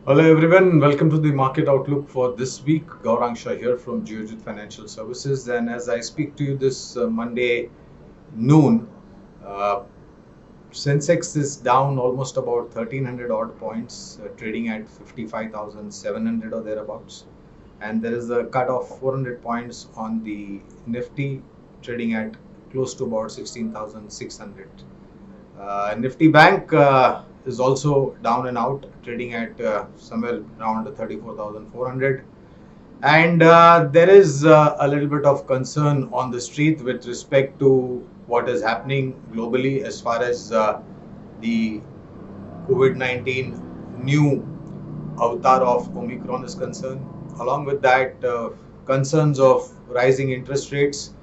Hello everyone, welcome to the market outlook for this week. Gaurang Shah here from Geojit Financial Services, and as I speak to you this Monday noon, uh, Sensex is down almost about 1300 odd points, trading at 55,700 or thereabouts, and there is a cut of 400 points on the Nifty, trading at close to about 16,600. Nifty Bank is also down and out, trading at somewhere around 34,400. And there is a little bit of concern on the street with respect to what is happening globally as far as the COVID 19 new avatar of Omicron is concerned. Along with that, concerns of rising interest rates,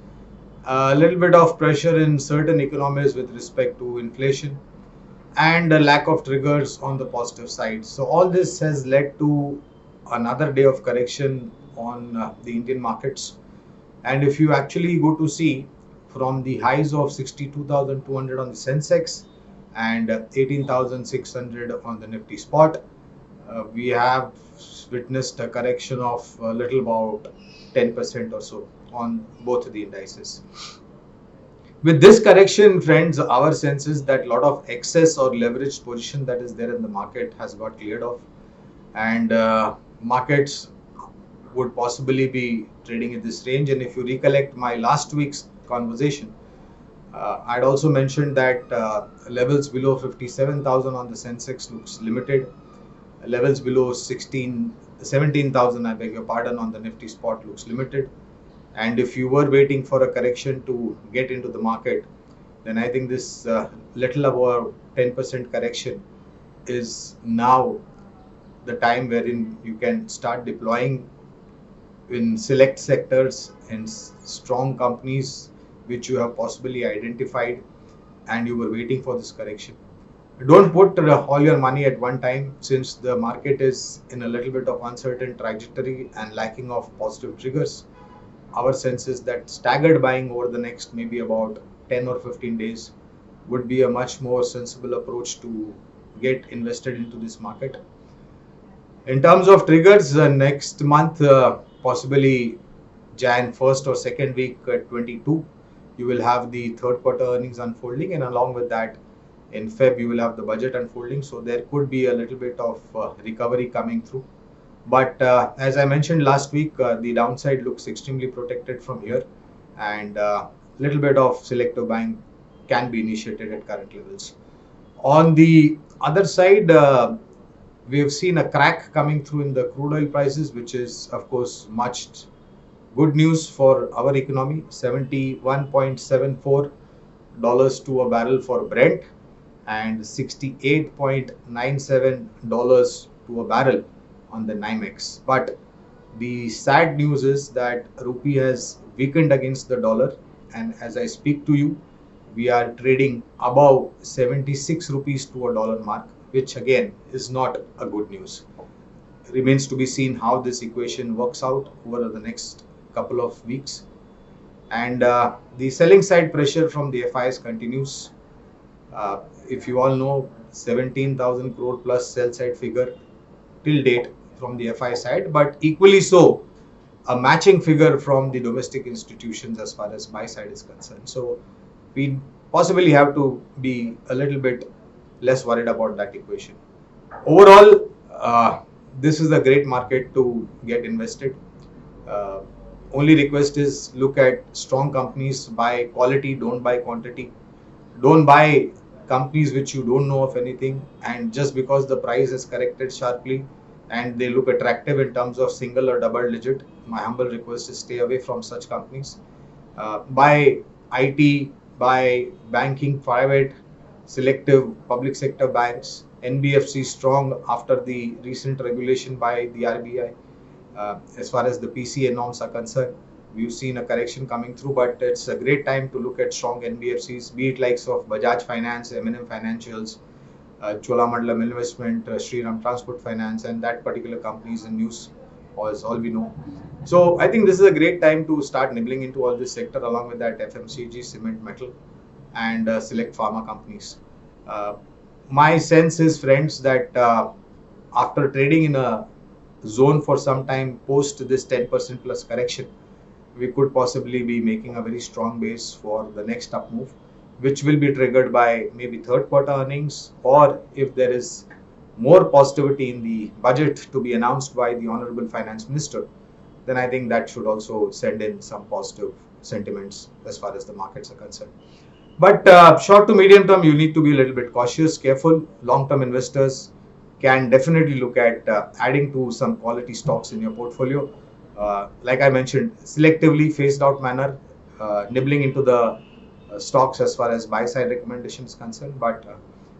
a little bit of pressure in certain economies with respect to inflation, and a lack of triggers on the positive side. So all this has led to another day of correction on the Indian markets. And if you actually go to see from the highs of 62,200 on the Sensex and 18,600 on the Nifty spot, we have witnessed a correction of a little about 10% or so on both the indices. With this correction, friends, our sense is that a lot of excess or leveraged position that is there in the market has got cleared off, and markets would possibly be trading in this range. And if you recollect my last week's conversation, I'd also mentioned that levels below 57,000 on the Sensex looks limited. Levels below 17,000, I beg your pardon, on the Nifty spot looks limited. And if you were waiting for a correction to get into the market, then I think this little above 10% correction is now the time wherein you can start deploying in select sectors and strong companies which you have possibly identified and you were waiting for this correction. Don't put all your money at one time, since the market is in a little bit of uncertain trajectory and lacking of positive triggers. Our sense is that staggered buying over the next maybe about 10 or 15 days would be a much more sensible approach to get invested into this market. In terms of triggers, next month, possibly Jan 1st or 2nd week 22, you will have the third quarter earnings unfolding, and along with that, in Feb, you will have the budget unfolding. So there could be a little bit of recovery coming through. But as I mentioned last week, the downside looks extremely protected from here, and little bit of selective buying can be initiated at current levels. On the other side, we have seen a crack coming through in the crude oil prices, which is, of course, much good news for our economy. $71.74 to a barrel for Brent, and $68.97 to a barrel on the NYMEX. But the sad news is that rupee has weakened against the dollar, and as I speak to you, we are trading above 76 rupees to a dollar mark, which again is not a good news. Remains to be seen how this equation works out over the next couple of weeks. And the selling side pressure from the FIs continues. If you all know, 17,000 crore plus sell side figure till date from the FI side, but equally so, a matching figure from the domestic institutions as far as buy side is concerned. So we possibly have to be a little bit less worried about that equation. Overall, this is a great market to get invested. Uh, Only request is look at strong companies, buy quality, don't buy quantity. Don't buy companies which you don't know of anything, and just because the price has corrected sharply and they look attractive in terms of single or double digit, my humble request is stay away from such companies. Buy IT, buy banking, private, selective public sector banks, NBFC strong after the recent regulation by the RBI. As far as the PCA norms are concerned, we've seen a correction coming through, but it's a great time to look at strong NBFCs, be it likes of Bajaj Finance, M&M Financials, Cholamandalam Investment, Shriram Transport Finance, and that particular company is in news, as all we know. So I think this is a great time to start nibbling into all this sector, along with that FMCG, cement, metal, and select pharma companies. Uh, my sense is, friends, that after trading in a zone for some time post this 10% plus correction, we could possibly be making a very strong base for the next up move, which will be triggered by maybe third quarter earnings, or if there is more positivity in the budget to be announced by the Honorable Finance Minister, then I think that should also send in some positive sentiments as far as the markets are concerned. But short to medium term, you need to be a little bit cautious, careful. Long-term investors can definitely look at adding to some quality stocks in your portfolio. Like I mentioned, selectively phased out manner, nibbling into the stocks as far as buy side recommendation is concerned. But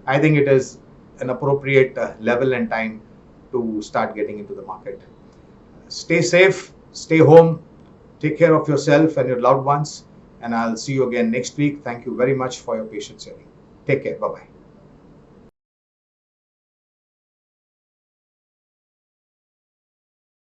I think it is an appropriate level and time to start getting into the market. Stay safe, stay home, take care of yourself and your loved ones, and I'll see you again next week. Thank you very much for your patience here. Take care. Bye bye.